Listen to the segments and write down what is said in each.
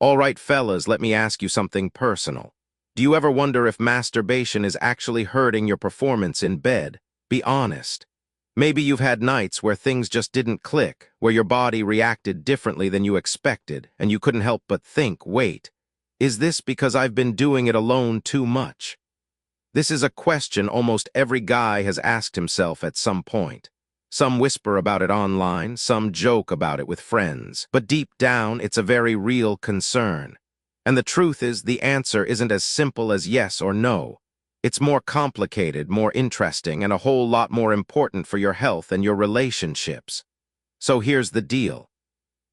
All right, fellas, let me ask you something personal. Do you ever wonder if masturbation is actually hurting your performance in bed? Be honest. Maybe you've had nights where things just didn't click, where your body reacted differently than you expected, and you couldn't help but think, wait, is this because I've been doing it alone too much? This is a question almost every guy has asked himself at some point. Some whisper about it online, some joke about it with friends, but deep down, it's a very real concern. And the truth is, the answer isn't as simple as yes or no. It's more complicated, more interesting, and a whole lot more important for your health and your relationships. So here's the deal.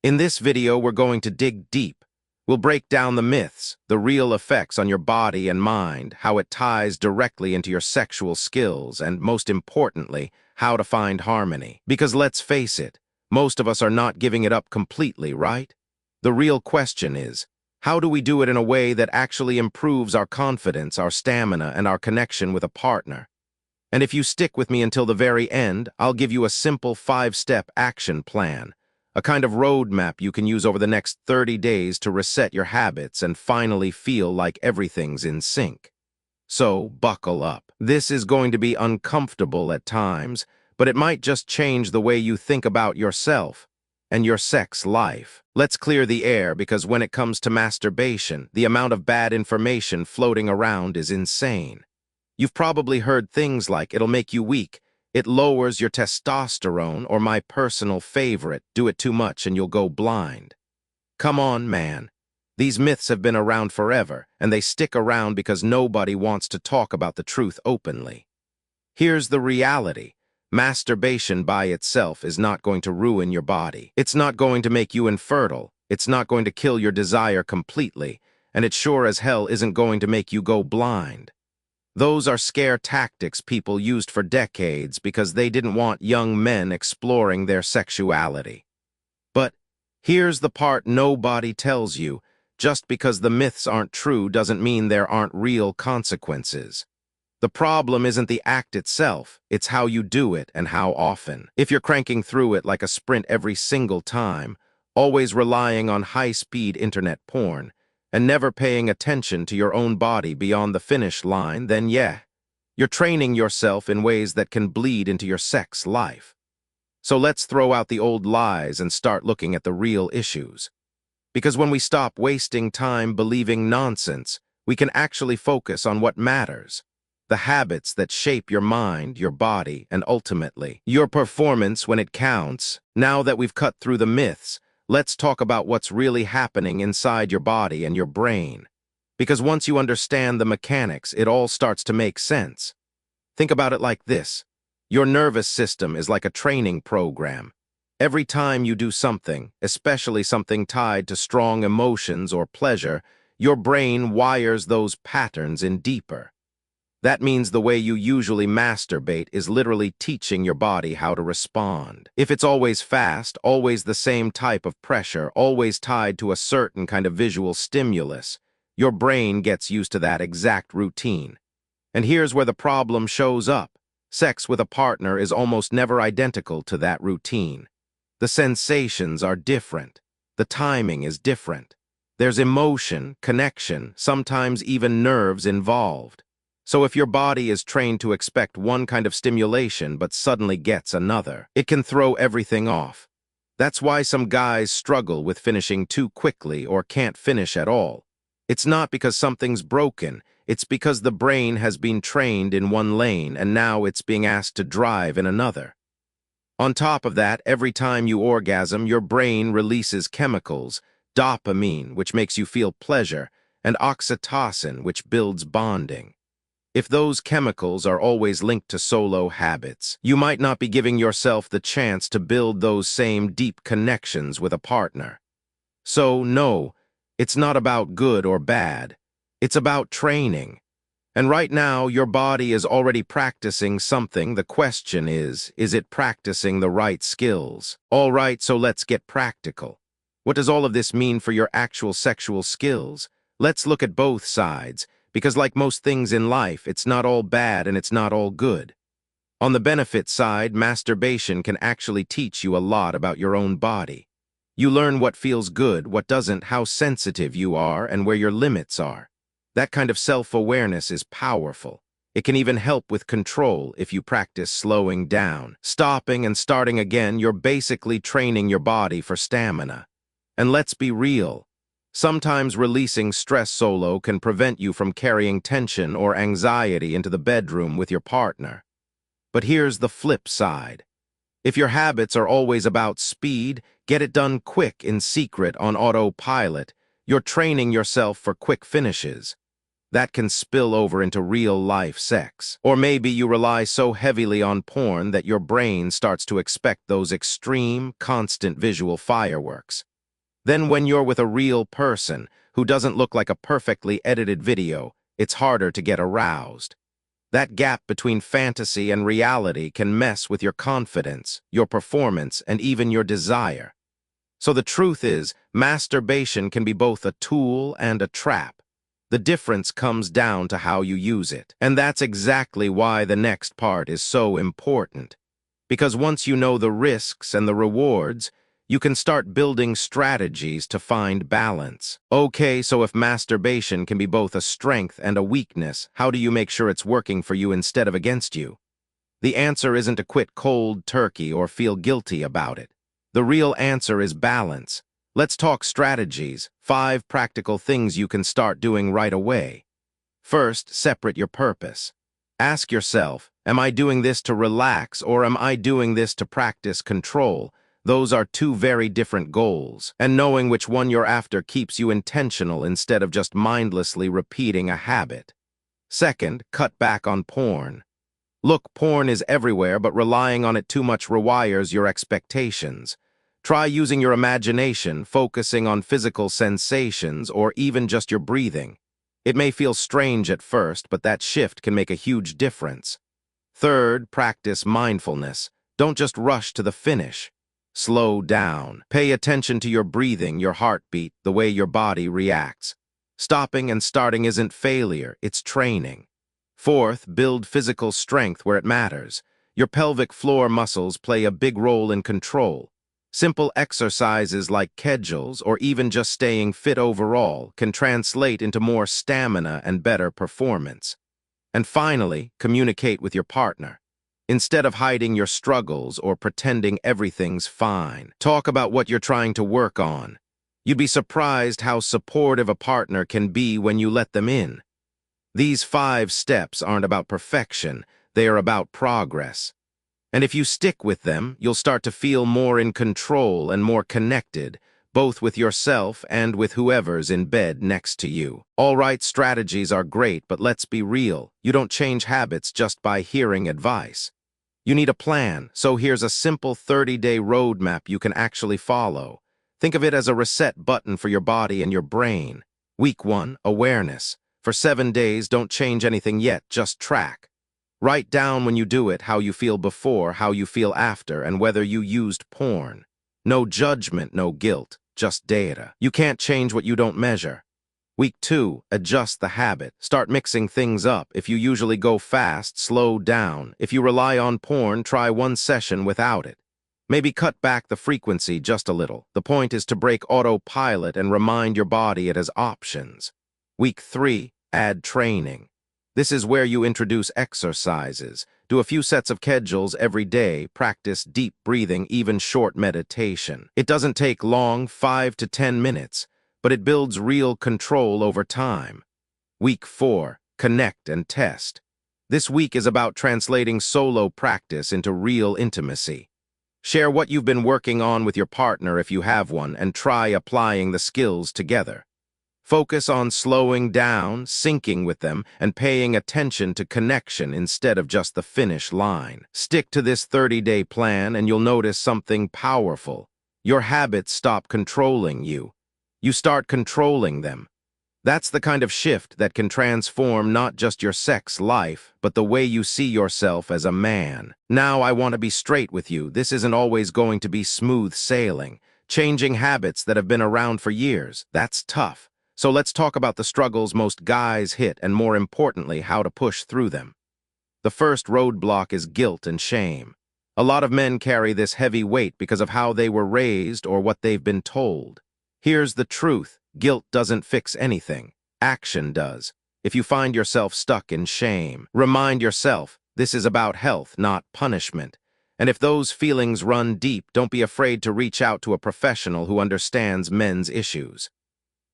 In this video, we're going to dig deep. We'll break down the myths, the real effects on your body and mind, how it ties directly into your sexual skills, and most importantly, how to find harmony. Because let's face it, most of us are not giving it up completely, right? The real question is, how do we do it in a way that actually improves our confidence, our stamina, and our connection with a partner? And if you stick with me until the very end, I'll give you a simple 5-step action plan, a kind of roadmap you can use over the next 30 days to reset your habits and finally feel like everything's in sync. So, buckle up. This is going to be uncomfortable at times, but it might just change the way you think about yourself and your sex life. Let's clear the air, because when it comes to masturbation, the amount of bad information floating around is insane. You've probably heard things like, it'll make you weak, it lowers your testosterone, or my personal favorite, do it too much and you'll go blind. Come on, man. These myths have been around forever, and they stick around because nobody wants to talk about the truth openly. Here's the reality. Masturbation by itself is not going to ruin your body. It's not going to make you infertile. It's not going to kill your desire completely, and it sure as hell isn't going to make you go blind. Those are scare tactics people used for decades because they didn't want young men exploring their sexuality. But here's the part nobody tells you. Just because the myths aren't true doesn't mean there aren't real consequences. The problem isn't the act itself, it's how you do it and how often. If you're cranking through it like a sprint every single time, always relying on high-speed internet porn, and never paying attention to your own body beyond the finish line, then yeah, you're training yourself in ways that can bleed into your sex life. So let's throw out the old lies and start looking at the real issues. Because when we stop wasting time believing nonsense, we can actually focus on what matters. The habits that shape your mind, your body, and ultimately, your performance when it counts. Now that we've cut through the myths, let's talk about what's really happening inside your body and your brain. Because once you understand the mechanics, it all starts to make sense. Think about it like this. Your nervous system is like a training program. Every time you do something, especially something tied to strong emotions or pleasure, your brain wires those patterns in deeper. That means the way you usually masturbate is literally teaching your body how to respond. If it's always fast, always the same type of pressure, always tied to a certain kind of visual stimulus, your brain gets used to that exact routine. And here's where the problem shows up. Sex with a partner is almost never identical to that routine. The sensations are different. The timing is different. There's emotion, connection, sometimes even nerves involved. So if your body is trained to expect one kind of stimulation but suddenly gets another, it can throw everything off. That's why some guys struggle with finishing too quickly or can't finish at all. It's not because something's broken, it's because the brain has been trained in one lane and now it's being asked to drive in another. On top of that, every time you orgasm, your brain releases chemicals, dopamine, which makes you feel pleasure, and oxytocin, which builds bonding. If those chemicals are always linked to solo habits, you might not be giving yourself the chance to build those same deep connections with a partner. So, no, it's not about good or bad. It's about training. And right now, your body is already practicing something. The question is it practicing the right skills? All right, so let's get practical. What does all of this mean for your actual sexual skills? Let's look at both sides. Because like most things in life, it's not all bad and it's not all good. On the benefit side, masturbation can actually teach you a lot about your own body. You learn what feels good, what doesn't, how sensitive you are, and where your limits are. That kind of self-awareness is powerful. It can even help with control if you practice slowing down. Stopping and starting again, you're basically training your body for stamina. And let's be real. Sometimes releasing stress solo can prevent you from carrying tension or anxiety into the bedroom with your partner. But here's the flip side. If your habits are always about speed, get it done quick in secret on autopilot, you're training yourself for quick finishes. That can spill over into real-life sex. Or maybe you rely so heavily on porn that your brain starts to expect those extreme, constant visual fireworks. Then when you're with a real person who doesn't look like a perfectly edited video, it's harder to get aroused. That gap between fantasy and reality can mess with your confidence, your performance, and even your desire. So the truth is, masturbation can be both a tool and a trap. The difference comes down to how you use it. And that's exactly why the next part is so important. Because once you know the risks and the rewards, you can start building strategies to find balance. Okay, so if masturbation can be both a strength and a weakness, how do you make sure it's working for you instead of against you? The answer isn't to quit cold turkey or feel guilty about it. The real answer is balance. Let's talk strategies, 5 practical things you can start doing right away. First, separate your purpose. Ask yourself, am I doing this to relax or am I doing this to practice control? Those are 2 very different goals, and knowing which one you're after keeps you intentional instead of just mindlessly repeating a habit. Second, cut back on porn. Look, porn is everywhere, but relying on it too much rewires your expectations. Try using your imagination, focusing on physical sensations, or even just your breathing. It may feel strange at first, but that shift can make a huge difference. Third, practice mindfulness. Don't just rush to the finish. Slow down. Pay attention to your breathing, your heartbeat, the way your body reacts. Stopping and starting isn't failure, it's training. Fourth, build physical strength where it matters. Your pelvic floor muscles play a big role in control. Simple exercises like Kegels or even just staying fit overall can translate into more stamina and better performance. And finally, communicate with your partner. Instead of hiding your struggles or pretending everything's fine, talk about what you're trying to work on. You'd be surprised how supportive a partner can be when you let them in. These 5 steps aren't about perfection, they are about progress. And if you stick with them, you'll start to feel more in control and more connected, both with yourself and with whoever's in bed next to you. All right, strategies are great, but let's be real. You don't change habits just by hearing advice. You need a plan, so here's a simple 30-day roadmap you can actually follow. Think of it as a reset button for your body and your brain. Week 1, awareness. For 7 days, don't change anything yet, just track. Write down when you do it, how you feel before, how you feel after, and whether you used porn. No judgment, no guilt, just data. You can't change what you don't measure. Week 2, adjust the habit. Start mixing things up. If you usually go fast, slow down. If you rely on porn, try 1 session without it. Maybe cut back the frequency just a little. The point is to break autopilot and remind your body it has options. Week 3, add training. This is where you introduce exercises. Do a few sets of Kegels every day, practice deep breathing, even short meditation. It doesn't take long, 5 to 10 minutes, but it builds real control over time. Week 4, connect and test. This week is about translating solo practice into real intimacy. Share what you've been working on with your partner if you have one, and try applying the skills together. Focus on slowing down, syncing with them, and paying attention to connection instead of just the finish line. Stick to this 30-day plan and you'll notice something powerful. Your habits stop controlling you. You start controlling them. That's the kind of shift that can transform not just your sex life, but the way you see yourself as a man. Now, I want to be straight with you. This isn't always going to be smooth sailing. Changing habits that have been around for years, that's tough. So let's talk about the struggles most guys hit and, more importantly, how to push through them. The first roadblock is guilt and shame. A lot of men carry this heavy weight because of how they were raised or what they've been told. Here's the truth. Guilt doesn't fix anything. Action does. If you find yourself stuck in shame, remind yourself this is about health, not punishment. And if those feelings run deep, don't be afraid to reach out to a professional who understands men's issues.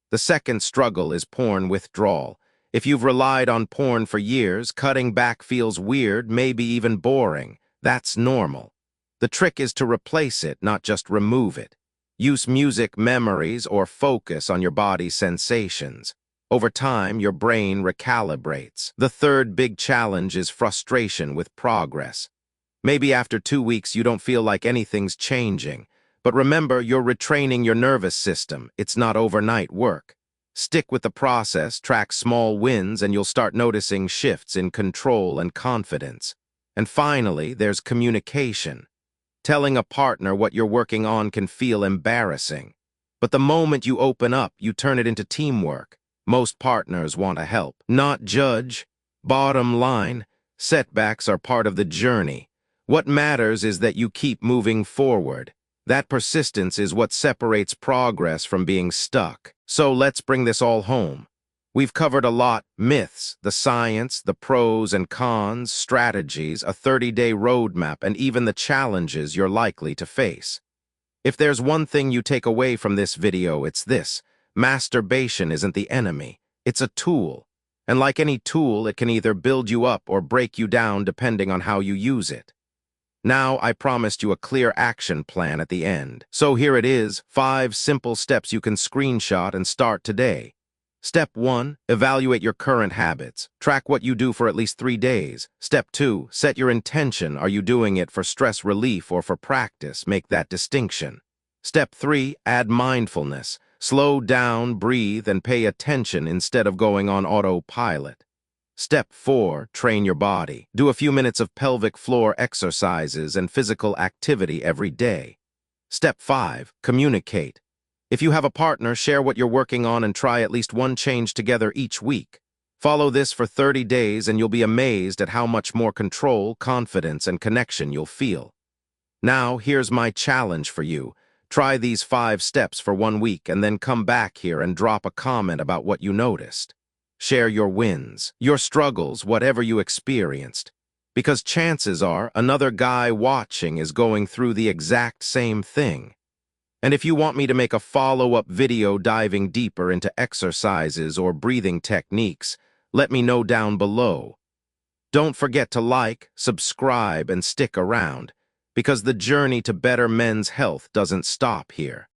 The second struggle is porn withdrawal. If you've relied on porn for years, cutting back feels weird, maybe even boring. That's normal. The trick is to replace it, not just remove it. Use music, memories, or focus on your body's sensations. Over time, your brain recalibrates. The third big challenge is frustration with progress. Maybe after 2 weeks you don't feel like anything's changing. But remember, you're retraining your nervous system. It's not overnight work. Stick with the process, track small wins, and you'll start noticing shifts in control and confidence. And finally, there's communication. Telling a partner what you're working on can feel embarrassing. But the moment you open up, you turn it into teamwork. Most partners want to help, not judge. Bottom line, setbacks are part of the journey. What matters is that you keep moving forward. That persistence is what separates progress from being stuck. So let's bring this all home. We've covered a lot: myths, the science, the pros and cons, strategies, a 30-day roadmap, and even the challenges you're likely to face. If there's one thing you take away from this video, it's this: masturbation isn't the enemy, it's a tool. And like any tool, it can either build you up or break you down depending on how you use it. Now, I promised you a clear action plan at the end. So here it is, 5 simple steps you can screenshot and start today. Step 1, evaluate your current habits. Track what you do for at least 3 days. Step 2, set your intention. Are you doing it for stress relief or for practice? Make that distinction. Step 3, add mindfulness. Slow down, breathe, and pay attention instead of going on autopilot. Step 4, train your body. Do a few minutes of pelvic floor exercises and physical activity every day. Step 5, communicate. If you have a partner, share what you're working on and try at least one change together each week. Follow this for 30 days and you'll be amazed at how much more control, confidence, and connection you'll feel. Now, here's my challenge for you. Try these 5 steps for 1 week and then come back here and drop a comment about what you noticed. Share your wins, your struggles, whatever you experienced. Because chances are another guy watching is going through the exact same thing. And if you want me to make a follow-up video diving deeper into exercises or breathing techniques, let me know down below. Don't forget to like, subscribe, and stick around, because the journey to better men's health doesn't stop here.